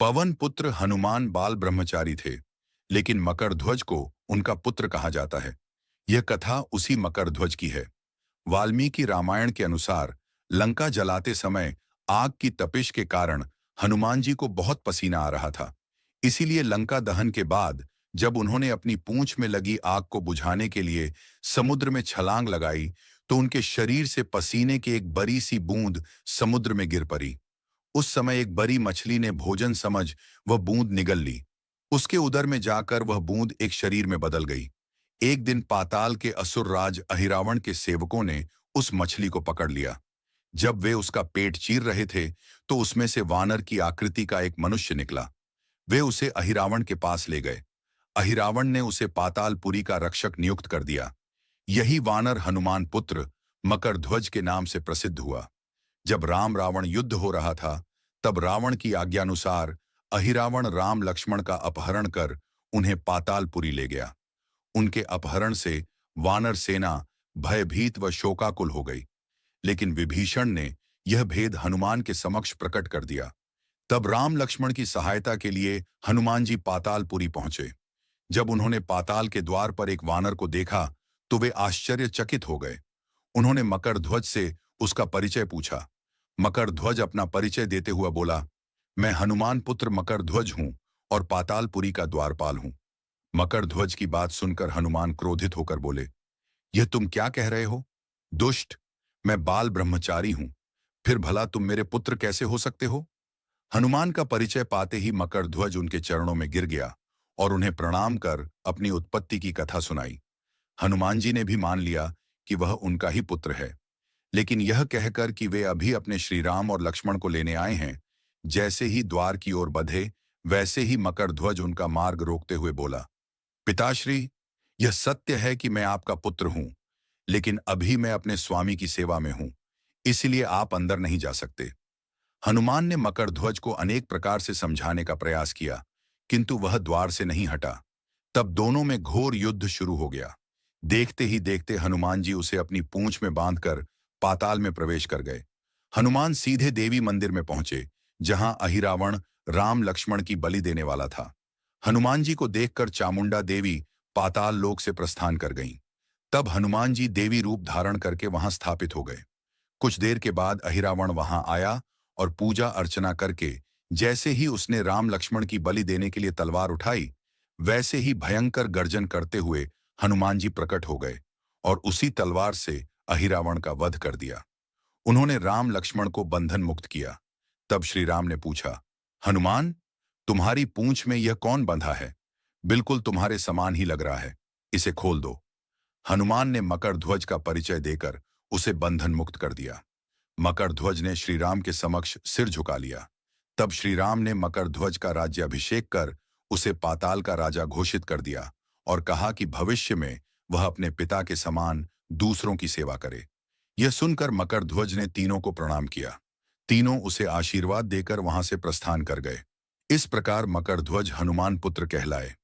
पवन पुत्र हनुमान बाल ब्रह्मचारी थे, लेकिन मकरध्वज को उनका पुत्र कहा जाता है। यह कथा उसी मकरध्वज की है। वाल्मीकि रामायण के अनुसार लंका जलाते समय आग की तपिश के कारण हनुमान जी को बहुत पसीना आ रहा था। इसीलिए लंका दहन के बाद जब उन्होंने अपनी पूंछ में लगी आग को बुझाने के लिए समुद्र में छलांग लगाई, तो उनके शरीर से पसीने की एक बड़ी सी बूंद समुद्र में गिर पड़ी। उस समय एक बड़ी मछली ने भोजन समझ वह बूंद निगल ली। उसके उदर में जाकर वह बूंद एक शरीर में बदल गई। एक दिन पाताल के असुर राज अहिरावण के सेवकों ने उस मछली को पकड़ लिया। जब वे उसका पेट चीर रहे थे, तो उसमें से वानर की आकृति का एक मनुष्य निकला। वे उसे अहिरावण के पास ले गए। अहिरावण ने उसे पातालपुरी का रक्षक नियुक्त कर दिया। यही वानर हनुमान पुत्र मकरध्वज के नाम से प्रसिद्ध हुआ। जब राम रावण युद्ध हो रहा था, तब रावण की आज्ञानुसार अहिरावण राम लक्ष्मण का अपहरण कर उन्हें पातालपुरी ले गया। उनके अपहरण से वानर सेना भयभीत व शोकाकुल हो गई, लेकिन विभीषण ने यह भेद हनुमान के समक्ष प्रकट कर दिया। तब राम लक्ष्मण की सहायता के लिए हनुमान जी पातालपुरी पहुंचे। जब उन्होंने पाताल के द्वार पर एक वानर को देखा, तो वे आश्चर्यचकित हो गए। उन्होंने मकरध्वज से उसका परिचय पूछा। मकरध्वज अपना परिचय देते हुआ बोला, मैं हनुमान पुत्र मकरध्वज हूं और पातालपुरी का द्वारपाल हूं। मकरध्वज की बात सुनकर हनुमान क्रोधित होकर बोले, यह तुम क्या कह रहे हो? दुष्ट, मैं बाल ब्रह्मचारी हूं, फिर भला तुम मेरे पुत्र कैसे हो सकते हो? हनुमान का परिचय पाते ही मकरध्वज उनके चरणों में गिर गया और उन्हें प्रणाम कर अपनी उत्पत्ति की कथा सुनाई। हनुमान जी ने भी मान लिया कि वह उनका ही पुत्र है, लेकिन यह कहकर कि वे अभी अपने श्री राम और लक्ष्मण को लेने आए हैं, जैसे ही द्वार की ओर बढ़े, वैसे ही मकरध्वज उनका मार्ग रोकते हुए बोला, पिताश्री, यह सत्य है कि मैं आपका पुत्र हूं, लेकिन अभी मैं अपने स्वामी की सेवा में हूं, इसलिए आप अंदर नहीं जा सकते। हनुमान ने मकरध्वज को अनेक प्रकार से समझाने का प्रयास किया, किंतु वह द्वार से नहीं हटा। तब दोनों में घोर युद्ध शुरू हो गया। देखते ही देखते हनुमान जी उसे अपनी पूंछ में बांधकर पाताल में प्रवेश कर गए। हनुमान सीधे देवी मंदिर में पहुंचे, जहां अहिरावण राम लक्ष्मण की बलि देने वाला था। हनुमान जी को देखकर चामुंडा देवी पाताल लोक से प्रस्थान कर गईं। तब हनुमान जी देवी रूप धारण करके वहां स्थापित हो गए। कुछ देर के बाद अहिरावण वहां आया और पूजा अर्चना करके जैसे ही उसने राम लक्ष्मण की बलि देने के लिए तलवार उठाई, वैसे ही भयंकर गर्जन करते हुए हनुमान जी प्रकट हो गए और उसी तलवार से अहिरावण का वध कर दिया। उन्होंने राम लक्ष्मण को बंधन मुक्त किया। तब श्री राम ने पूछा, हनुमान, तुम्हारी पूंछ में यह कौन बंधा है? बिल्कुल तुम्हारे समान ही लग रहा है, इसे खोल दो। हनुमान ने मकरध्वज का परिचय देकर उसे बंधन मुक्त कर दिया। मकरध्वज ने श्री राम के समक्ष सिर झुका लिया। तब श्री राम ने मकरध्वज का राज्याभिषेक कर उसे पाताल का राजा घोषित कर दिया और कहा कि भविष्य में वह अपने पिता के समान दूसरों की सेवा करे। यह सुनकर मकरध्वज ने तीनों को प्रणाम किया। तीनों उसे आशीर्वाद देकर वहां से प्रस्थान कर गए। इस प्रकार मकरध्वज हनुमान पुत्र कहलाए।